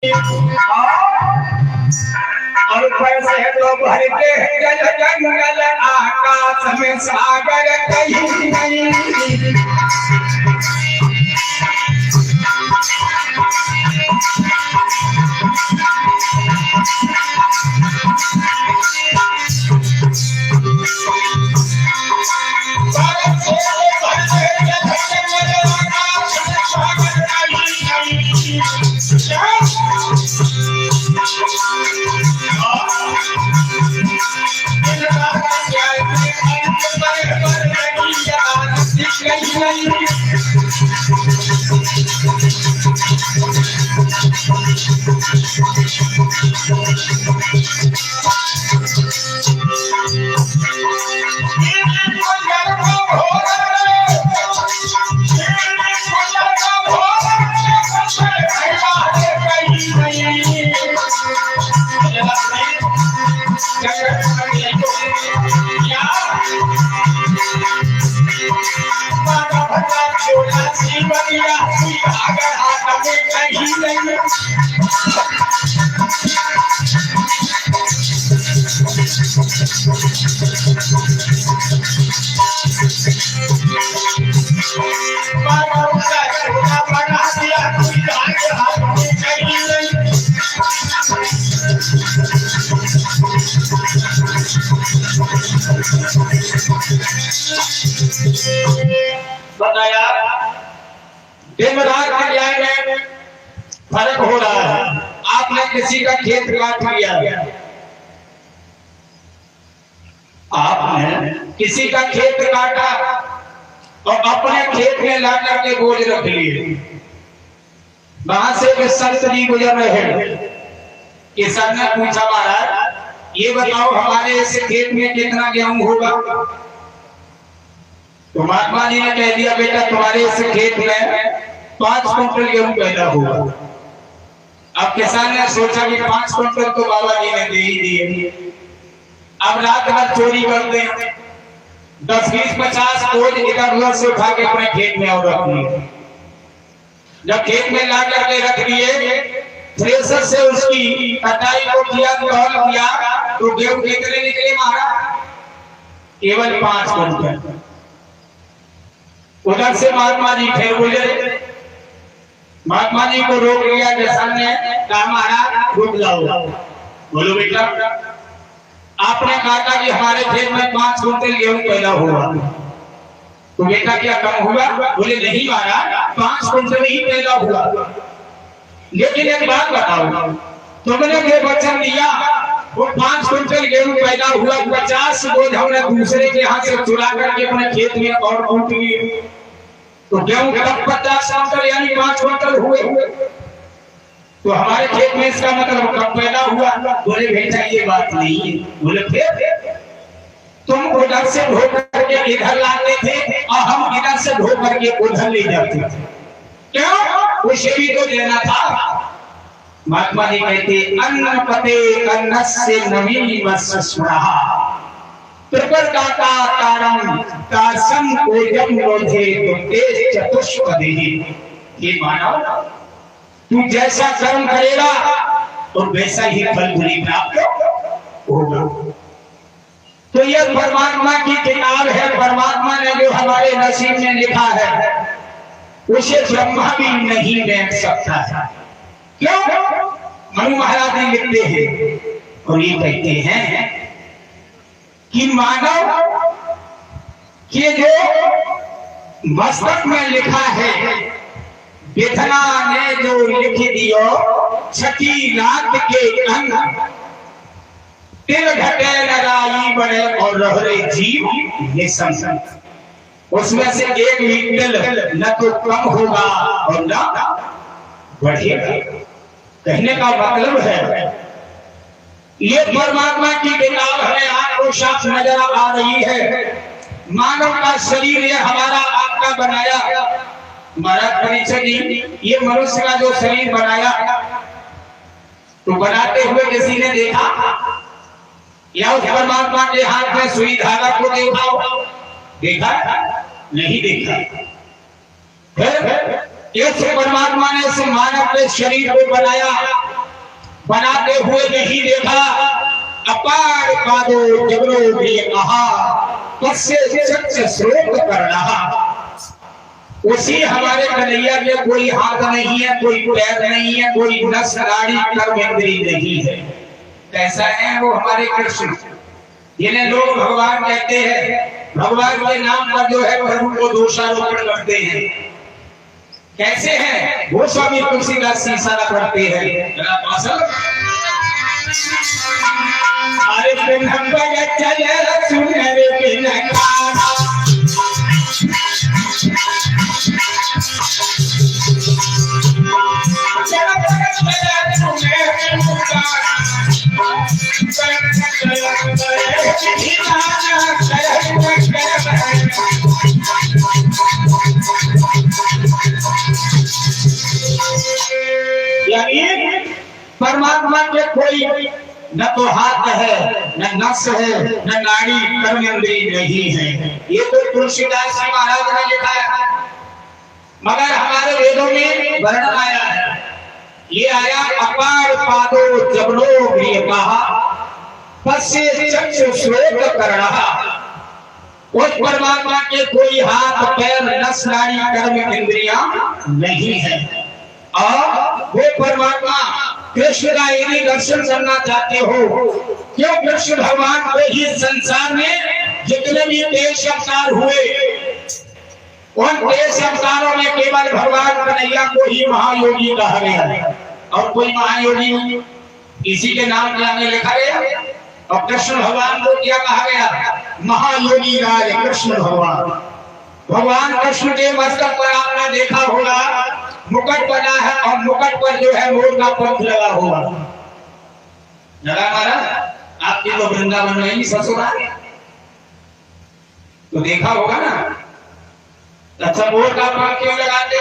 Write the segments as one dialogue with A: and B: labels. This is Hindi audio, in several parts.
A: और पैसे तो भरते हैं जल जंगल आकाश में सागर कहीं नहीं। बताया दिन रात के न्याय में फर्क हो रहा है। आपने किसी का खेत काट लिया, आपने किसी का खेत काटा और अपने खेत में ला करके बोझ रख लिए। वहां से भी संत जी गुजर रहे हैं। किसान ने पूछा, महाराज ये बताओ हमारे इस खेत में कितना गेहूं होगा? तो महात्मा जी ने कह दिया, बेटा तुम्हारे इस खेत में 5 कुंटल गेहूं पैदा हुआ। अब किसान ने सोचा कि 5 कुंटल तो बाबा जी ने दे ही दिए, अब रात भर चोरी कर दें, 10, 20, 50 बोझ इधर उधर से उठा के अपने खेत में और रख लिए। जब खेत में ला करके रख दिए, थ्रेसर से उसकी कटाई को किया, तो गेहूं कितने निकले महाराज? केवल 5 कुंटल। उधर से महात्मा जी फिर गुजरे, महात्मा जी को रोक लिया। किसान ने कहा, महाराज रुक जाओ। बोलो बेटा, आपने कहा था कि हमारे खेत में 5 कुंटल गेहूं पैदा हुआ, तो बेटा क्या कम हुआ? बोले नहीं महाराज, 5 कुंटल ही पैदा हुआ। लेकिन एक बात बताओ, तुमने जो वचन दिया वो 5 कुंटल गेहूं पैदा हुआ, 50 बोझ हमने दूसरे के हाथ से चुरा करके अपने खेत में और कूट लिए, तो गेहूं कब 50 कुंटल यानी 5 कुंटल हुए? तो हमारे खेत में इसका मतलब कब पैदा हुआ? बोले बेटा ये बात नहीं है। बोले फिर? तुम उधर से ढो करके इधर लाते थे और हम इधर से ढो करके उधर ले जाते थे, क्यों? उसे भी तो देना था। महात्मा जी कहते, अन्न पते अन्नस्य नमी वसस्मरहा त्रिपर्काता तारम तासम कोजम रोधे तो तेज चतुष्पदे। ये मानव, तू जैसा कर्म करेगा और वैसा ही फल तुझे प्राप्त होगा। तो ये परमात्मा की किताब है। परमात्मा ने जो हमारे नसीब में लिखा है उसे ब्रह्मा भी नहीं देख सकता है। क्यों? मनु महाराज जी लिखते हैं और ये कहते हैं कि मानव के जो मस्तक में लिखा है, विधना ने जो लिख दियो छठी रात के अंग, तिल घटे लड़ाई बड़े और रहरे जीव ये संसद, उसमें से एक भी तिल न तो कम होगा और न बढ़ेगा। कहने का मतलब है ये परमात्मा की किताब है, आपको साफ नजर आ रही है। मानव का शरीर ये हमारा आपका बनाया। महाराज परिचय जी, ये मनुष्य का जो शरीर बनाया तो बनाते हुए किसी ने देखा या उस परमात्मा के हाथ में सुई धागा को देखा नहीं देखा। फिर इस परमात्मा ने इस मानव के शरीर को बनाया बनाते हुए नहीं देखा। अपार पादो जबरो भी कहा, कस्य सच स्रोत कर रहा। उसी हमारे कन्हैया में कोई हाथ नहीं है, कोई पैर नहीं है, कोई नस नाड़ी कर्म इंद्रिय नहीं है। कैसा है वो हमारे कृष्ण, जिन्हें लोग भगवान कहते हैं, भगवान के नाम पर जो है प्रभु को दोषारोपण करते हैं। कैसे हैं वो? स्वामी तुलसीदास इशारा करते हैं। अरे चले सुनरे परमात्मा के कोई न तो हाथ है, न नस है, न नाड़ी कर्म इंद्रिय नहीं है। ये तो तुलसीदास जी महाराज ने लिखा है, मगर हमारे वेदों में वर्णन आया है। ये आया अपार पादो जबनो भी कहा, पश्य चक्षु स्रोत कर रहा। उस परमात्मा के कोई हाथ पैर नस नाड़ी कर्म इंद्रियां नहीं है। और वो परमात्मा कृष्ण का यदि दर्शन करना चाहते हो, क्यों कृष्ण भगवान को ही संसार में जितने भी देश अवतार हुए, उन देश अवतारों में केवल भगवान कन्हैया को ही महायोगी कहा गया। और कोई महायोगी इसी के नाम के आगे लिखा गया। और कृष्ण भगवान को क्या कहा गया? महायोगी राज कृष्ण भगवान। भगवान कृष्ण के मस्तक पर आपने देखा होगा मुकुट बना है, और मुकुट पर जो है मोर का पंख लगा हुआ। लगा मारा आपके तो वृंदावन में ही ससुराल तो देखा होगा ना। अच्छा, मोर का पंख क्यों लगाते?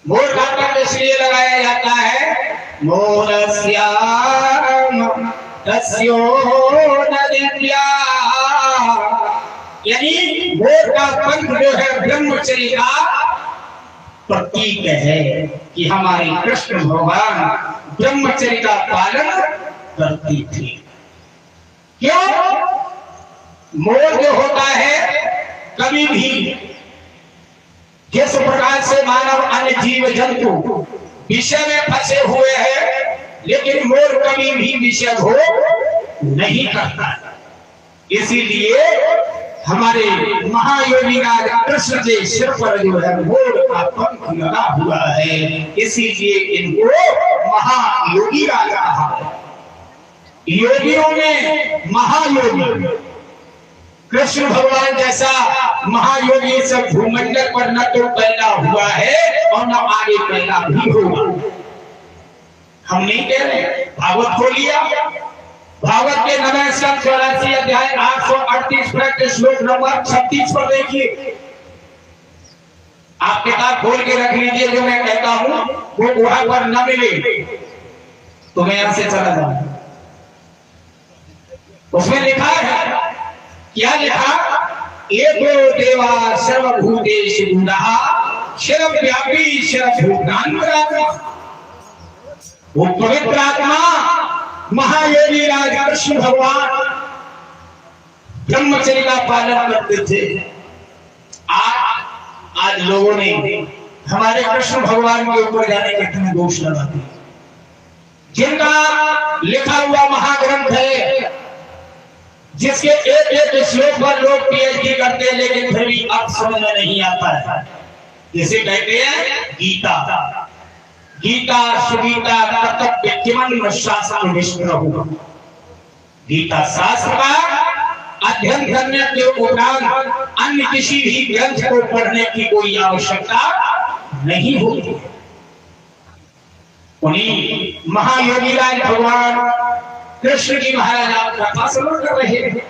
A: मोर का पंख इसलिए लगाया जाता है, मोरस्याम तस्यो नदित्या, यानी मोर का पंख जो है ब्रह्मचर्य का प्रतीक है कि हमारे कृष्ण भगवान ब्रह्मचर्य का पालन करती थी। क्यों? मोर जो होता है कभी भी जिस प्रकार से मानव अन्य जीव जंतु विषय में फंसे हुए हैं, लेकिन मोर कभी भी विषय हो नहीं करता। इसीलिए हमारे महायोगी राज कृष्ण के सिर पर जो है मोर का पंख लगा हुआ है, इसीलिए इनको महायोगी राज कहा है। योगियों में महायोगी कृष्ण भगवान जैसा महायोगी सब भूमंडल पर न तो पैदा हुआ है और न आगे पैदा भी होगा। हम नहीं कह रहे, भागवत खोलिए, भागवत के 84 अध्याय 838 श्लोक नंबर 36 पर देखिए। आप किताब खोल के रख लीजिए, जो मैं कहता हूं वो वहां पर न मिले तो मैं यहां से चला जाऊं। उसमें लिखा है, क्या लिखा? एको देवा सर्वभूतेषु गुणः सर्वव्यापी सर्वभूतान्तरात्मा। वो पवित्र आत्मा महायोगी राज कृष्ण भगवान ब्रह्मचर्य का पालन करते थे। आज लोगों ने हमारे कृष्ण भगवान के ऊपर जाने के कितने दोष लगाते, जिनका लिखा हुआ महाग्रंथ है, जिसके एक एक श्लोक पर लोग पीएचडी करते हैं, लेकिन फिर भी अर्थ समझ में नहीं आता है। जिसे कहते हैं गीता। गीता सुगीता कर्तव्य किमन शासन विष्णु। गीता शास्त्र का अध्ययन करने के उपरांत अन्य किसी भी ग्रंथ को पढ़ने की कोई आवश्यकता नहीं होती। उन्हीं महायोगी राज भगवान कृष्ण जी महाराज आप कथा श्रवण कर रहे हैं,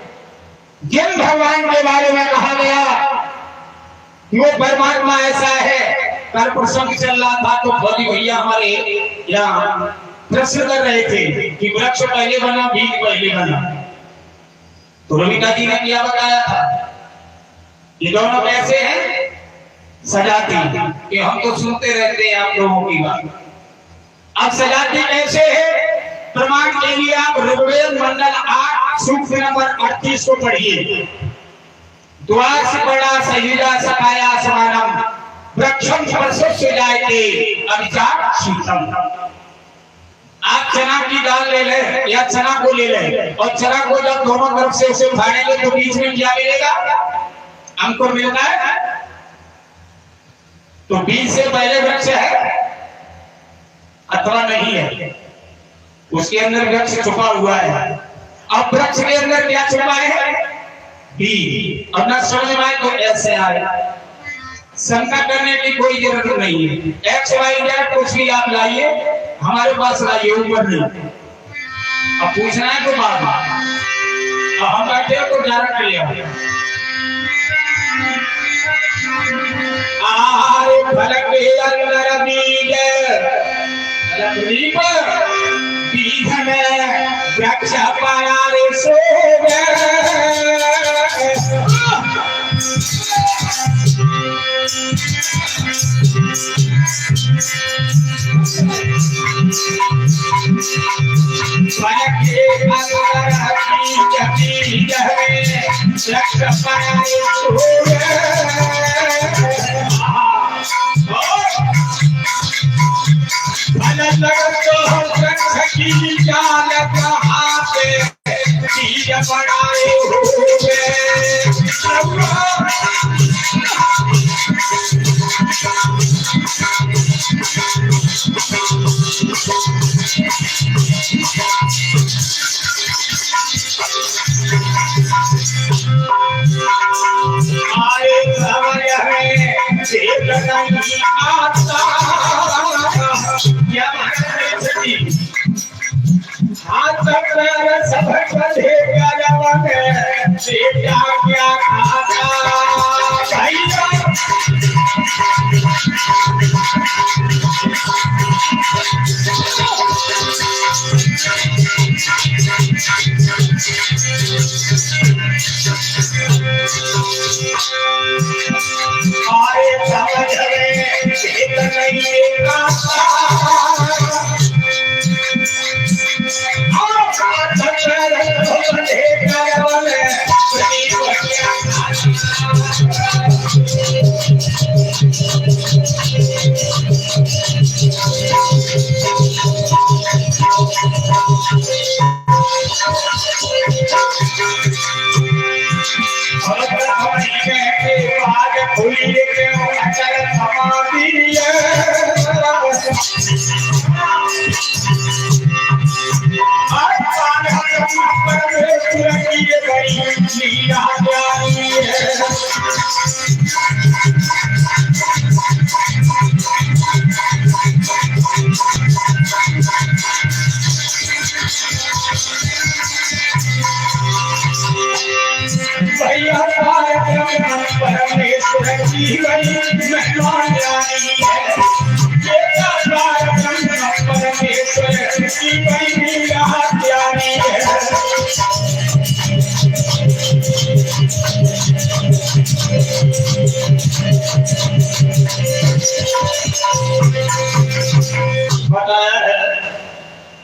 A: जिन भगवान के बारे में कहा गया वो परमात्मा ऐसा है। कल प्रसंग चल रहा था तो भोली भैया हमारे यहाँ प्रश्न कर रहे थे कि वृक्ष पहले बना बीज पहले बना। तो रविता जी ने क्या बताया था, ये दोनों कैसे हैं? सजाती कि हम तो सुनते रहते हैं आप लोगों की बात। अब सजाती कैसे है, प्रमाण के लिए आप ऋग्वेद मंडल 8 सूक्त नंबर 38 को पढ़िए। द्वार से बड़ा सयुजा सकाया समानम वृक्षम स्पर्शस्य जायते अभिचार शीतम। आप चना की दाल ले लें या चना को ले लें, और चना को जब दोनों तरफ से उसे उठाएंगे तो बीच में क्या मिलेगा, अंकुर मिलता है। तो बीज से पहले वृक्ष है अथवा नहीं है, उसके अंदर वृक्ष छुपा हुआ है। अब वृक्ष के अंदर क्या छुपा है, बीज। अब न समझ में आए तो ऐसे आए, शंका करने की कोई जरूरत नहीं है। एक्स वाई जेड कुछ भी आप लाइए, हमारे पास लाइए, ऊपर नहीं। अब पूछना है तो बात, अब हम बैठे हो तो डायरेक्ट ले आओ। आरे फलक अंदर बीज, बीज में वृक्ष पाया रे सोगे।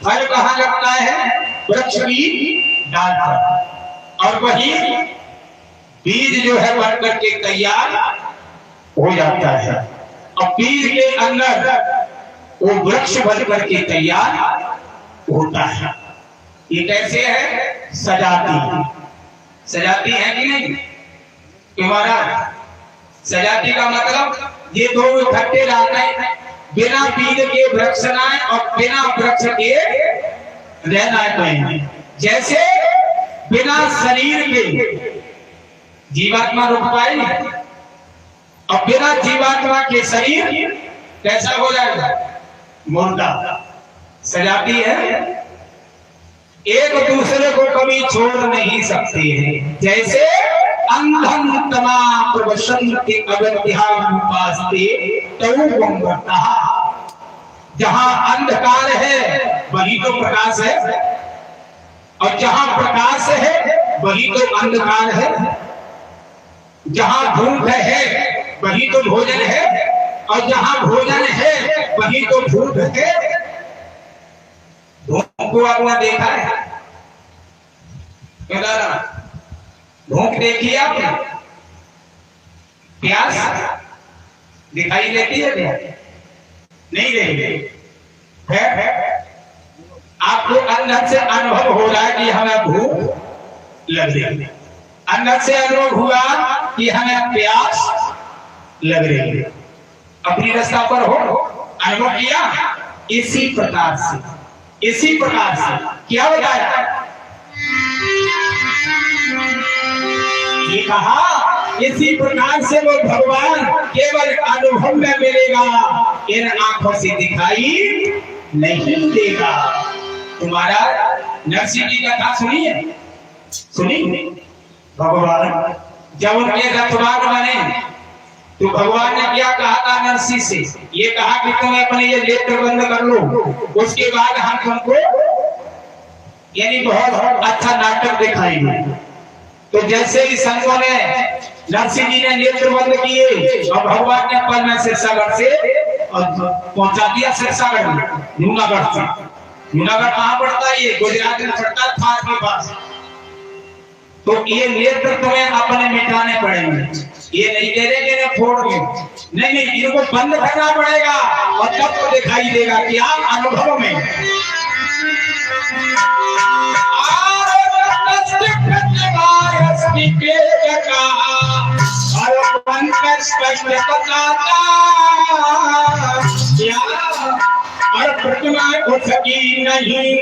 A: फल कहाँ लगता है, वृक्ष की डाल पर, और वही बीज जो है बढ़ करके तैयार हो जाता है। और बीज के अंदर वो वृक्ष बढ़ करके तैयार होता है। ये कैसे है, सजाती, सजाती है कि नहीं तुम्हारा? सजाती का मतलब ये दो इकट्ठे रहते हैं, बिना बीज के वृक्ष नाए और बिना वृक्ष के रहना है। जैसे बिना शरीर के जीवात्मा रुक पाएगी, और बिना जीवात्मा के शरीर कैसा हो जाएगा, मुर्दा। सजाती है, एक दूसरे को कभी छोड़ नहीं सकते हैं। जैसे अंधम तमा प्रवसंति अगत्यानुपास्ते तौ। जहां अंधकार है वही तो प्रकाश है, और जहां प्रकाश है वही तो अंधकार है। जहां भूख है वही तो भोजन है, और जहां भोजन है वही तो भूख है। भूख को आपने देखा है? क्यों दादा? भूख देखी है आपने? प्यास दिखाई देती है क्या? नहीं देती है। आपको अंदर से अनुभव हो रहा है कि हमें भूख लग रही है, अंदर से अनुभव हुआ कि हमें प्यास लग रही है, अपनी रास्ता पर हो अनुभव किया। इसी प्रकार से क्या बताया? ये कहा इसी प्रकार से वो भगवान केवल अनुभव में मिलेगा, इन आंखों से दिखाई नहीं देगा। तुम्हारा नरसिंह जी का कथा सुनी भगवान जब उनके रथवान बने तो भगवान ने क्या कहा था नरसिंह से? ये कहा कि तुम अपने ये नेत्र बंद कर लो, उसके बाद हम तुमको यानी बहुत अच्छा नाटक दिखाएंगे। तो जैसे ही संतों ने नरसिंह जी ने नेत्र बंद किए और भगवान ने पल में सिरसागढ़ से पहुंचा दिया। सिरसागढ़ जूनागढ़ से, जूनागढ़ कहाँ पड़ता है? ये गुजरात में पड़ता है, थार के पास। तो ये नेत्र तुम्हें अपने मिटाने पड़ेंगे। ये नहीं कह रहे कि फोड़ दो, नहीं, इनको बंद करना पड़ेगा और तब तो दिखाई देगा कि आप अनुभव में और प्रतिमा हो सकी नहीं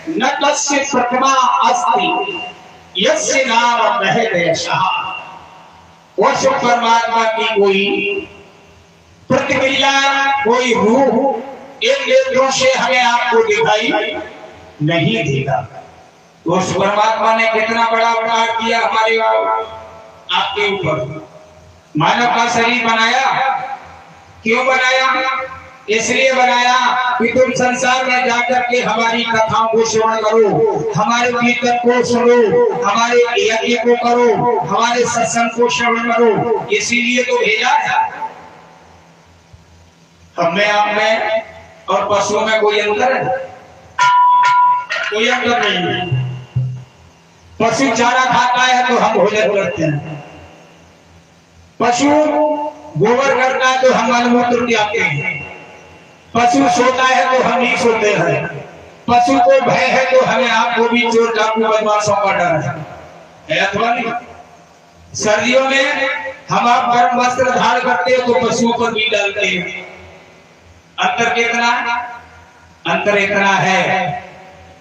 A: न तस्य प्रतिमा अस्ति यस्य नाम महदेशः। उस परमात्मा की कोई प्रतिक्रिया, कोई रूप इन नेत्रों से हमें आपको दिखाई नहीं देगा। उस परमात्मा ने कितना बड़ा उपकार किया हमारे आपके ऊपर। मानव का शरीर बनाया, क्यों बनाया? इसलिए बनाया कि तुम संसार में जाकर के हमारी कथाओं को श्रवण करो, हमारे कीर्तन को सुनो, हमारे यज्ञ को करो, हमारे सत्संग को श्रवण करो। इसीलिए तो भेजा है। हमें आप में और पशुओं में कोई अंतर है? कोई अंतर नहीं है। पशु चारा खाता है तो हम भोजन करते हैं, पशु गोबर करता है तो हम मलमूत्र त्यागते हैं, पशु सोता है तो हम नहीं सोते हैं, पशु को भय है तो हमें आपको भी चोर डाकू बदमाशों का डर है अथवा नहीं? सर्दियों में हम आप गर्म वस्त्र धारण करते हैं तो पशुओं पर भी डालते हैं। अंतर कितना? अंतर इतना है,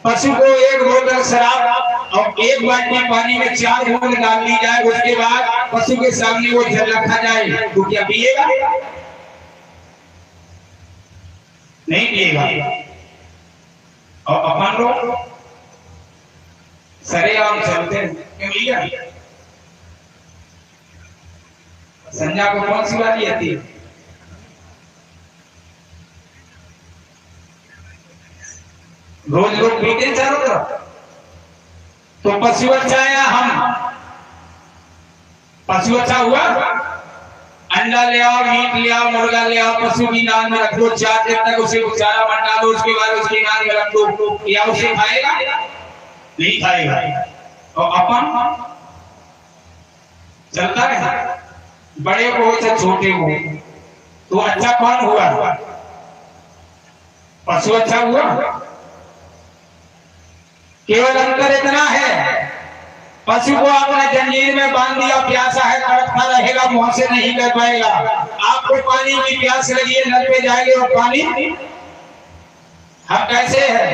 A: पशु को एक बोतल शराब और एक बाल्टी पानी में 4 बूंद डाल दी जाए, उसके बाद पशु के सामने वो जल रखा जाए तो क्या पिएगा? नहीं पिएगा। और अपन लोग सरेआम चलते हैं, क्यों भैया? संज्ञा को कौन सी बात आती है? रोज लोग पीते हैं चारों तरफ। तो पशु अच्छा है या हम? पशु अच्छा हुआ? अंडा ले आओ, मीट ले आओ, मुर्गा ले आओ, पशु की नाद में रख दो, 4 दिन तक उसे चारा मत डालो, उसके बाद उसकी नाद में रख दो, या उसे खाएगा? नहीं खाएगा। और अपन चलता है, बड़े को हो चाहे छोटे हो, तो अच्छा कौन हुआ? पशु अच्छा हुआ? केवल अंतर इतना है, पशु को आपने जंजीर में बांध दिया, प्यासा है तड़पता रहेगा, मुंह से नहीं कर पाएगा। आपको पानी की प्यास लगी है, नल पे जाएंगे और पानी हम कैसे है?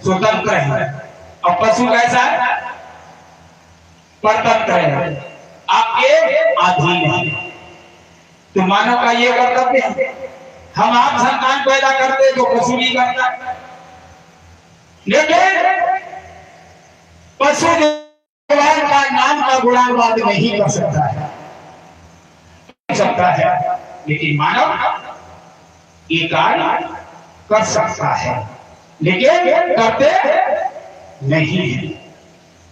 A: स्वतंत्र है, और पशु कैसा है? परतंत्र है, आपके अधीन है। तो मानव का ये कर्तव्य है, हम आप संतान पैदा करते तो पशु नहीं करता, लेकिन पशु भगवान का नाम का गुणानुवाद नहीं कर सकता है, लेकिन मानव ये कार्य कर सकता है, लेकिन करते नहीं है।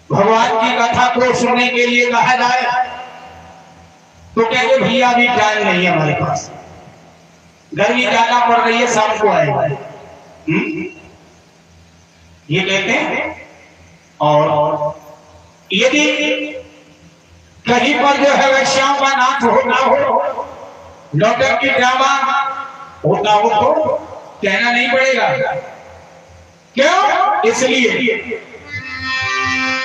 A: भगवान की कथा को सुनने के लिए कहा जाए तो कहते भैया अभी टाइम नहीं है हमारे पास, गर्मी ज्यादा पड़ रही है, शाम को आएगा, ये कहते हैं। और यदि कहीं पर जो है वैश्याओं का नाच होता हो, नौटंकी ड्रामा होता हो तो कहना नहीं पड़ेगा, क्यों? इसलिए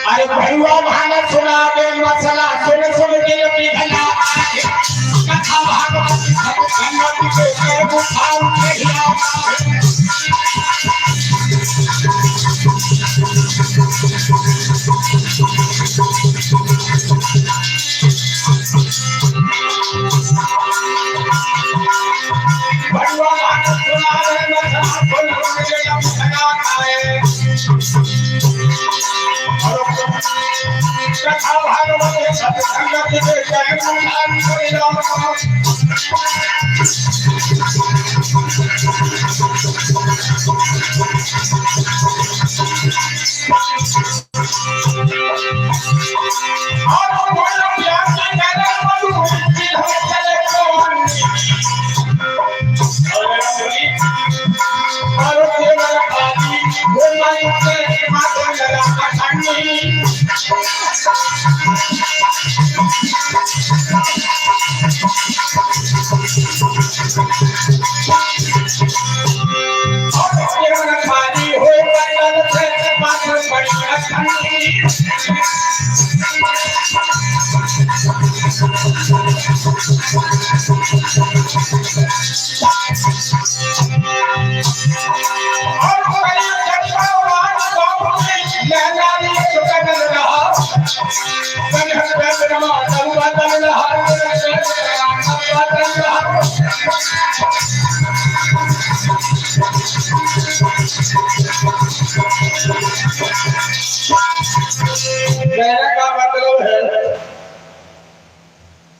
A: अरे भैया भागवत सुना दे, मसला सुन सुन के अपनी भला कथा भागवत गंगा के बुखार में हिला। भैया भागवत सुना दे, मसला सुन सुन के अपनी भला कथा भागवत सत्संग के जय गुणगान करेगा।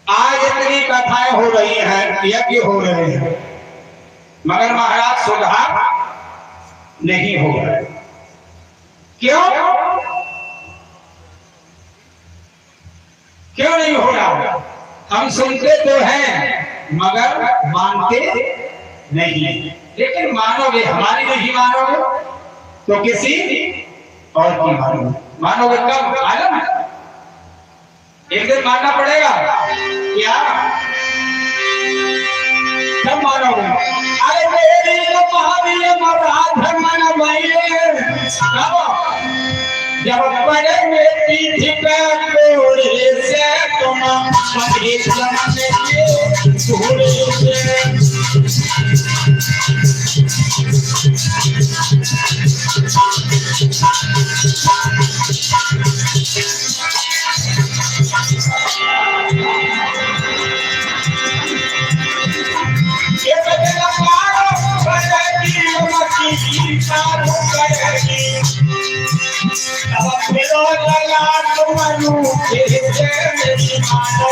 A: आज इतनी कथाएं हो रही हैं, यज्ञ हो रहे हैं, मगर महाराज सुधार नहीं हो रहा। क्यों? क्यों नहीं हो रहा? हम सुनते तो हैं मगर मानते नहीं। लेकिन मानोगे, हमारी नहीं मानोगे तो किसी और की मानोगे। मानोगे कब? मालूम है, एक दिन मानना पड़ेगा। क्या? कब मानोगे? अरे मेरी तो महावीर मराठ मन महीने जब बड़े में पीठी पे कोड़े से तुम बड़ी जमाने के घोड़े से ये बदला मारो बड़े की सारू करेगी अब मेरो लगा तुमनु के मेरी मानो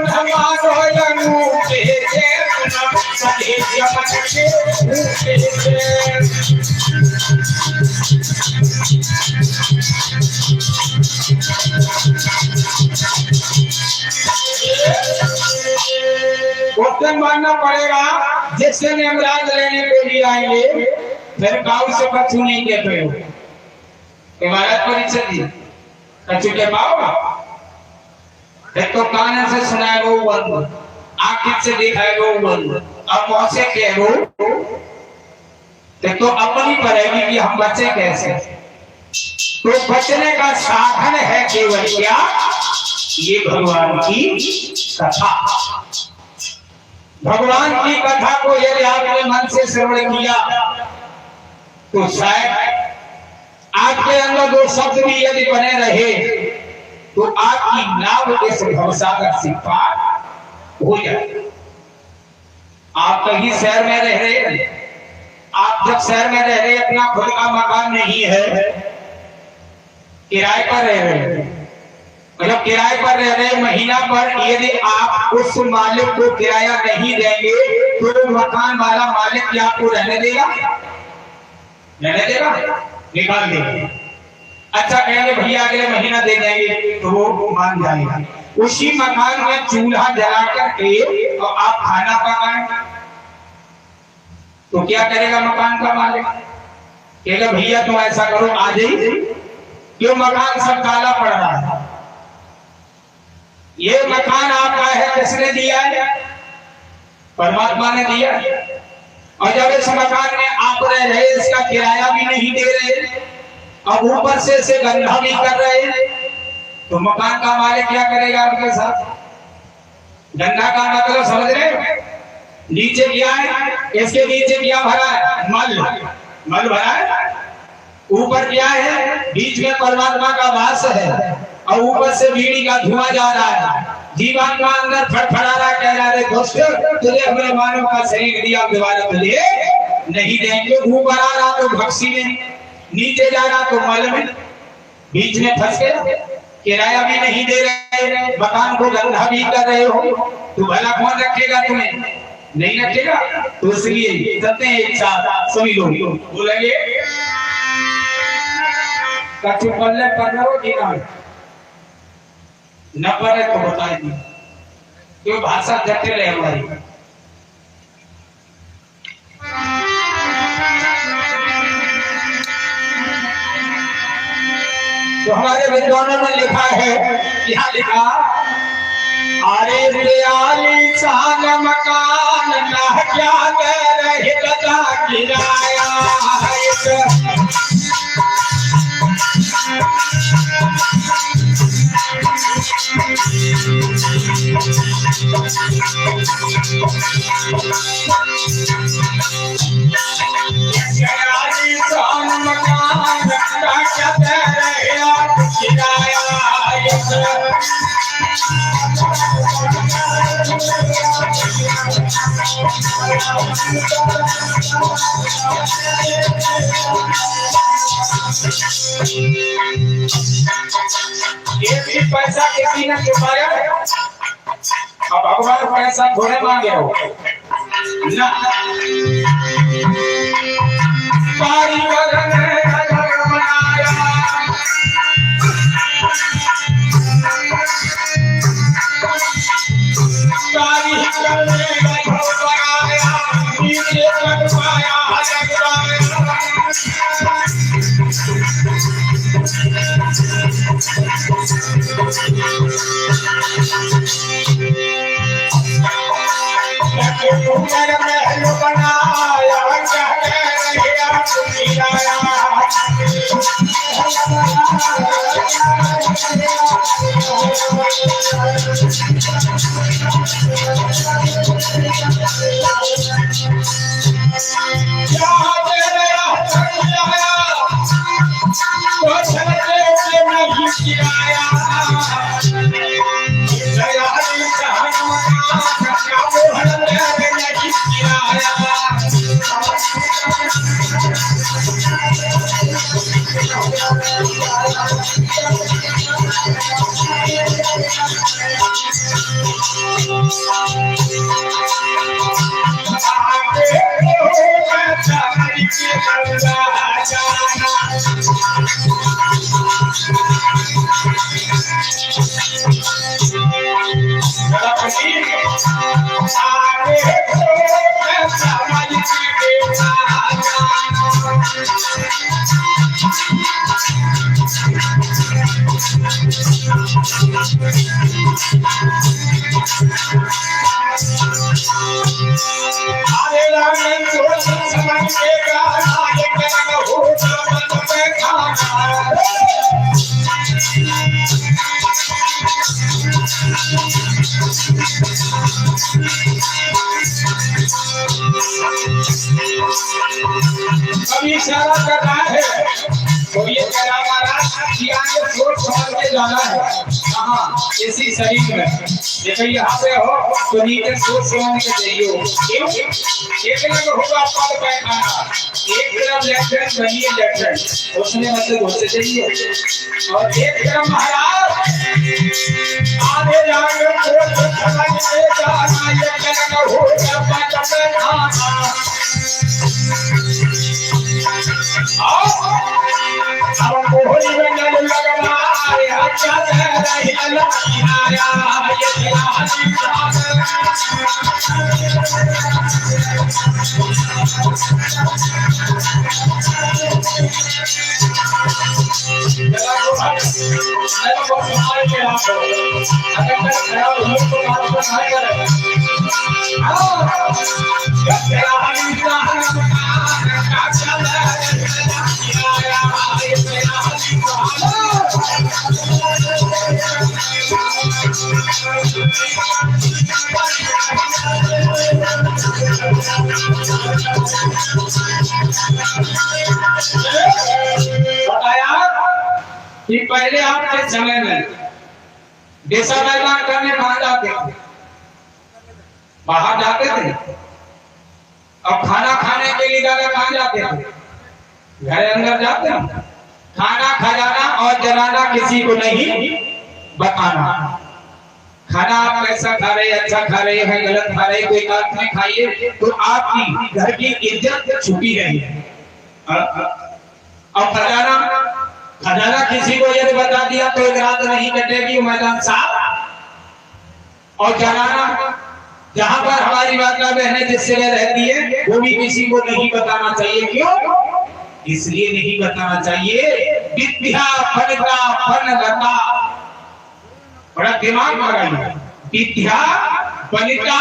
A: हमारो लनु के सही जमन के क्वेश्चन मानना पड़ेगा। जिससे निमराज लेने के लिए आएंगे फिर गाँव से कछु नहीं कहते हो। इमारत परीक्षा दी कछु के पाओगा, एक तो कान से सुनाएगा वो बंद, आंख से दिखाएगा वो बंद, अब मुंह से कहो तो अपनी करेगी कि हम बचे कैसे। तो बचने का साधन है केवल क्या? ये भगवान की कथा। भगवान की कथा को यदि आपने मन से श्रवण किया तो शायद आपके अंदर दो शब्द भी यदि बने रहे तो आपकी नाव इस भवसागर से पार हो जाए। आप कहीं शहर में रह रहे, आप जब शहर में रह रहे, अपना खुद का मकान नहीं है, किराए पर रह रहे, मतलब किराए पर रह रहे, महीना पर यदि आप उस मालिक को किराया नहीं देंगे तो मकान वाला मालिक क्या आपको रहने देगा? रहने देगा? निकाल देगा। अच्छा कहेंगे भैया अगले महीना दे देंगे तो वो मान जाएगा। उसी मकान में चूल्हा जला करके तो आप खाना पकाएं तो क्या करेगा मकान का मालिक? कहेगा भैया तुम ऐसा करो आ जाइए, क्यों मकान सब काला पड़ रहा है, ये मकान आपका है, किसने दिया है? परमात्मा ने दिया। और जब इस मकान में आप रह रहे, इसका किराया भी नहीं दे रहे, अब ऊपर से इसे गंदा भी कर रहे हैं, तो मकान का मालिक क्या करेगा आपके साथ? गंदा का मतलब समझ रहे? नीचे क्या है, इसके नीचे क्या भरा है? मल, मल भरा है। ऊपर क्या है? बीच में परमात्मा का वास है और ऊपर से बीड़ी का धुआं जा रहा है। जीवात्मा अंदर फड़फड़ा रहा, कह रहा है दोस्त तुझे अपने मानव का शरीर दिया, दोबारा तुझे नहीं देंगे। ऊपर आ रहा तो भक्सी में, नीचे जा रहा तो मल में, बीच में फंस गया, किराया भी नहीं दे रहे, मकान को गंदा भी कर रहे हो, तो भला कौन रखेगा तुम्हें? नहीं रखेगा। तो इसलिए चलते हैं एक साथ सभी लोग बोलेंगे कछु पल्ले पर रहो कि न पड़े तो बताएंगे, क्यों भाषा जटिल है हमारी। तो हमारे विद्वानों ने लिखा है, क्या लिखा? अरे दयाली शान मकान ना क्या दे रहे लगा किराया, ये भी पैसा किसी ने चुकाया, अब भगवान पैसा थोड़े मांगे हो ना। पारी बनाया अभी इशारा कर रहा है तो ये कह रहा महाराज कि आगे सोच समझ के जाना है कहाँ इसी शरीर में। देखो यहाँ पे हो तो नीचे सोच समझ के जाइयो। क्यों एक लग होगा पद पैखाना, एक तरफ लेफ्ट हैंड बनिए लेफ्ट हैंड उसमें मतलब घुसे जाइए और एक तरफ महाराज आगे जाके सोच समझ के जाना। ये कहना होगा पद पैखाना अब कोहनी में न लगना अच्छा रही अल्लाह ये बताया कि पहले आपके समय में देशा मैदान करने कहाँ जाते थे? बाहर जाते थे। अब खाना खाने के लिए ज्यादा कहाँ जाते थे? घर अंदर जाते हैं। खाना खजाना और जनाना किसी को नहीं बताना। खाना आप कैसा खा रहे हैं, अच्छा खा रहे हैं, गलत खा रहे हैं, कोई बात नहीं खाइए तो आपकी घर की इज्जत छुपी रही है। और खजाना किसी को यदि बता दिया तो एक रात नहीं कटेगी मैदान साफ। और जनाना जहां पर हमारी माता बहनें जिससे रहती है वो भी किसी को नहीं बताना चाहिए। क्यों? इसलिए नहीं बताना चाहिए विद्या फलता फल लता। बड़ा दिमाग लगाइए। विद्या बनिता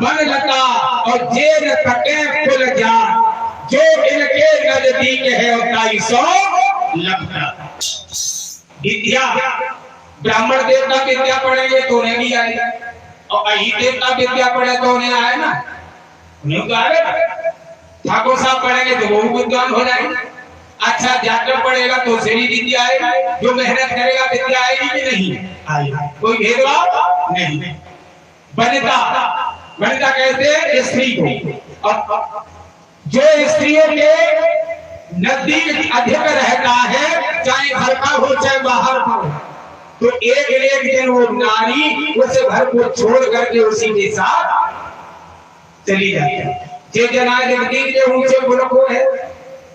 A: बन लता और जेल कटे फुल ज्ञान जो इनके नजदीक है उताई सो लगता। विद्या ब्राह्मण देवता विद्या पढ़ेंगे तो उन्हें भी आएगा और अही देवता विद्या पढ़े तो उन्हें आए ना, उन्हें तो आएगा। ठाकुर साहब पढ़ेंगे तो वो विद्वान हो जाएंगे। अच्छा डॉक्टर पढ़ेगा तो उसे भी विद्या आएगी। जो मेहनत करेगा विद्या आएगी कि नहीं आएगी? कोई भेदभाव नहीं। वनिता कहते हैं स्त्री को। और जो स्त्रियों के नजदीक अधिक रहता है चाहे घर का हो चाहे बाहर का हो तो एक दिन वो नारी उस घर को छोड़ करके उसी के साथ चली जाती है। जे जनादेव के ऊंचे मुल्को है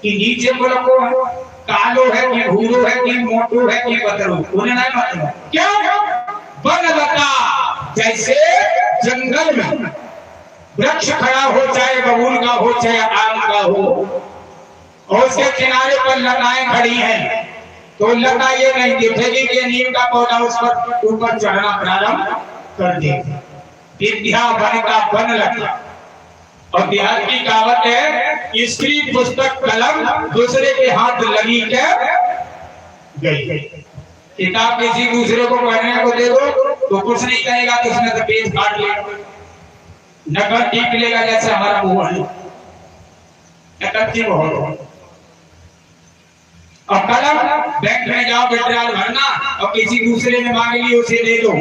A: कि नीचे मुल्को है, कालो है कि भूरो है कि मोटू है कि पतरू, उन्हें नहीं मतलब। क्यों? वन लता जैसे जंगल में वृक्ष खड़ा हो चाहे बबूल का हो चाहे आम का हो और उसके किनारे पर लताएं खड़ी हैं तो लता ये नहीं दिखेगी कि नीम का पौधा उस पर ऊपर चढ़ना प्रारंभ कर देगा। विद्या बनिता बन लता। और बिहार की कहावत है स्त्री पुस्तक कलम दूसरे के हाथ लगी के गई। किताब किसी दूसरे को पढ़ने को दे दो तो कुछ नहीं कहेगा तो उसने तो पेज काट लिया। नकल टीप लेगा जैसे हमारा मुंह है, नकल की बहुत। और कलम बैंक में जाओ विड्रॉल भरना और किसी दूसरे ने मांग ली उसे दे दो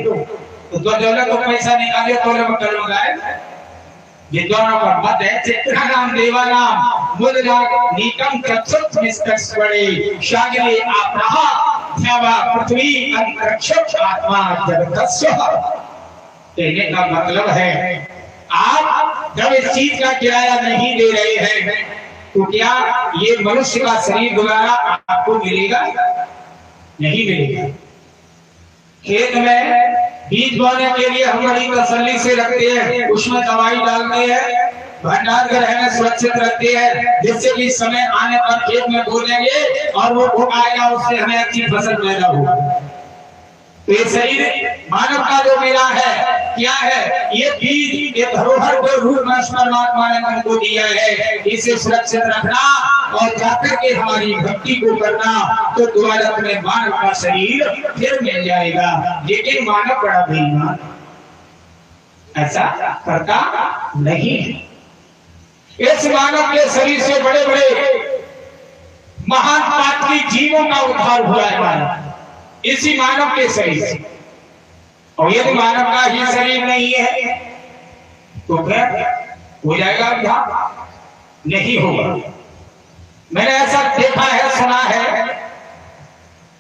A: तो दौलत को पैसा निकाले तो कलम गायब। विद्वानों का मत है चित्रा नाम देवा नाम मुद्रा नीकम चक्षुष निष्कर्ष बड़े शागिले आपहा ध्यावा पृथ्वी अंतरिक्ष आत्मा जगतस्व। कहने का मतलब है आप जब इस चीज का किराया नहीं दे रहे हैं तो क्या ये मनुष्य का शरीर दोबारा आपको मिलेगा? नहीं मिलेगा। खेत में बीज बोने के लिए हम बड़ी तसल्ली से रखते हैं, उसमें दवाई डालते हैं, भंडार गृह में सुरक्षित रखते हैं जिससे कि समय आने पर खेत में बोलेंगे और वो उगाएगा, उससे हमें अच्छी फसल पैदा होगी। तो ये शरीर मानव का जो मेरा है क्या है? ये बीज ये धरोहर को रूप में परमात्मा ने हमको दिया है, इसे सुरक्षित रखना और जाकर के हमारी भक्ति को करना तो दोबारा अपने मानव का शरीर फिर मिल जाएगा। लेकिन मानव बड़ा बेईमान ऐसा करता नहीं है। इस मानव के शरीर से बड़े बड़े महान पातकी जीवों का उद्धार हुआ है इसी मानव के शरीर से। और यदि मानव का ही शरीर नहीं है तो क्या हो जाएगा उद्धार? नहीं होगा। मैंने ऐसा देखा है, सुना है,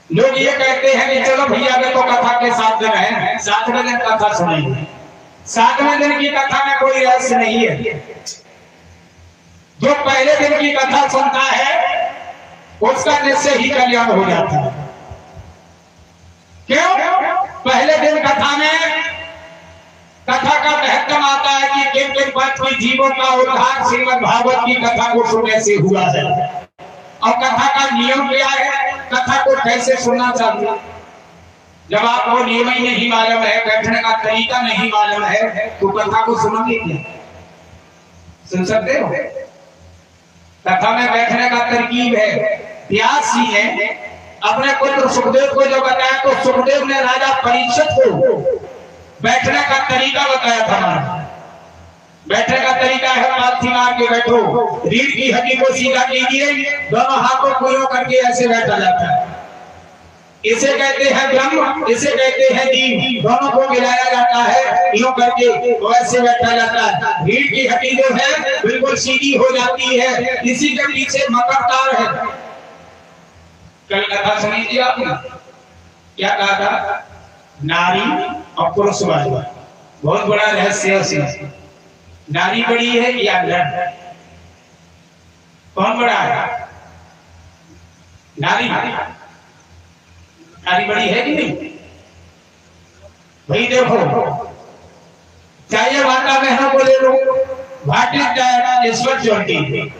A: लोग ये कहते हैं कि चलो भैया मैं तो कथा के 7 दिन है, 7वें दिन कथा सुनेंगे। 7वें दिन की कथा में कोई रहस्य नहीं है। जो पहले दिन की कथा सुनता है उसका निश्चय ही कल्याण हो जाता है। क्यों? पहले दिन कथा में कथा का महत्व आता है कि किन किन पातकी जीवों का उद्धार श्रीमद् भागवत की कथा को सुनने से हुआ है। और कथा का नियम क्या है, कथा को कैसे सुनना चाहिए। जब आपको नियम ही नहीं मालूम है, बैठने का तरीका नहीं मालूम है, तो कथा को सुनोगे क्या? सुन सकते हो? कथा में बैठने का तरकीब है। व्यास जी ने अपने पुत्र सुखदेव को जो बताया तो सुखदेव ने राजा परीक्षित को बैठने का तरीका बताया था। बैठने का तरीका है पालथी मार के बैठो, रीढ़ की हड्डी को सीधा कीजिए, दोनों हाथों को यूं करके ऐसे बैठा जाता है। इसे कहते हैं ब्रह्म, इसे कहते हैं दीन। दोनों को मिलाया जाता है, यूं करके वैसे बैठा जाता है। रीढ़ की हड्डी जो है बिल्कुल सीधी हो जाती है, इसी के पीछे मकर तार है। कल कथा सुनी थी आपने, क्या कहा था? नारी और पुरुष वाला बहुत बड़ा रहस्य है। नारी बड़ी है या नर? कौन बड़ा है? नारी। नारी बड़ी है कि नहीं भाई? देखो, चाहे माता बहनों को ले लो, व्हाट इज स्पिरिचुअलिटी?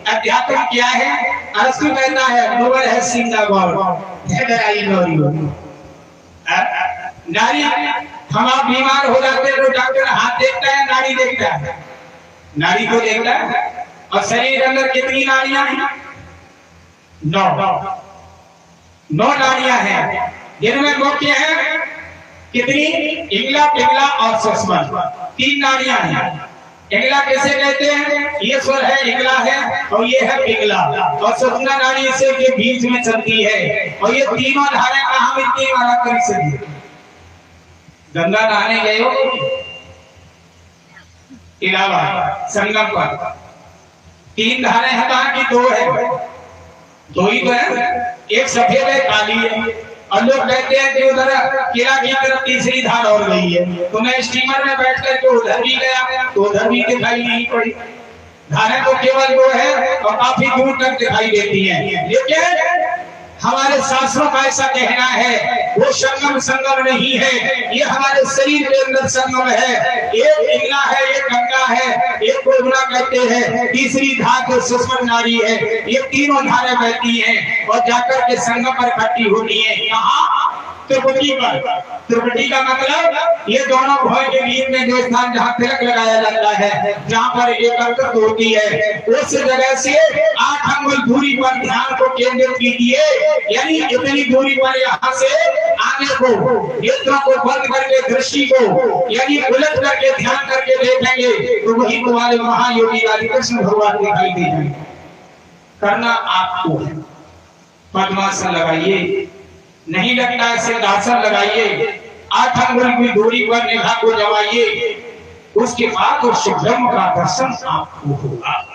A: अध्यात्म क्या है? अरस्तु कहता है नोबल है सिंगा गॉड। नारी, हम आप बीमार हो जाते हैं तो डॉक्टर हाथ देखता है, नाड़ी देखता है? नाड़ी को देखता है। और शरीर के अंदर कितनी नाड़ियां हैं? 9 नाड़ियां हैं, जिनमें मुख्य है कितनी? इंगला, पिंगला और सुषुम्ना। 3 नाड़ियां हैं। इंगला किसे कहते हैं? ये स्वर है, इंगला है, और ये है पिंगला। और सुषुम्ना नाड़ी इसे के बीच में चलती है। और ये तीनों धारे कहां मिलती है? वाला कर सकती। गंगा नहाने गए हो इलाहाबाद संगम पर, 3 धारे हैं कहा कि 2 है? 2 ही तो है, एक सफेद है, काली है। और लोग कहते हैं कि उधर किला की तरफ तीसरी धार और गई है। तो मैं स्टीमर में बैठ कर के उधर भी गया तो उधर भी दिखाई नहीं पड़ी। धारें तो केवल 2 है और काफी दूर तक दिखाई देती हैं। लेकिन हमारे शास्त्रों का ऐसा कहना है वो संगम नहीं है, ये हमारे शरीर के अंदर संगम है। एक इंगला है, एक गंगा है, एक कोबरा कहते हैं, तीसरी धार सुषुम्ना नाड़ी है। ये तीनों धारें बहती हैं और जाकर के संगम पर इकट्ठी होती है। कहाँ? त्रिपुटी पर। त्रिपुटी का मतलब ये दोनों भौं के बीच में जो स्थान जहाँ तिलक लगाया जाता है, जहाँ पर एकत्रित होती है, उस जगह से 8 अंगुल दूरी पर ध्यान को केंद्रित कीजिए। यानी इतनी दूरी पर यहाँ से आने को, नेत्रों को बंद करके दृष्टि को यानी उलट करके ध्यान करके देखेंगे तो वही तुम्हारे महायोगी राधे कृष्ण भगवान दिखाई देंगे। करना आपको है। पद्मासन लगाइए, नहीं लगता है सिद्धासन लगाइए, 8 अंगुल की दूरी पर निगाह को जमाइए, उसके बाद उस ब्रह्म का दर्शन आपको होगा।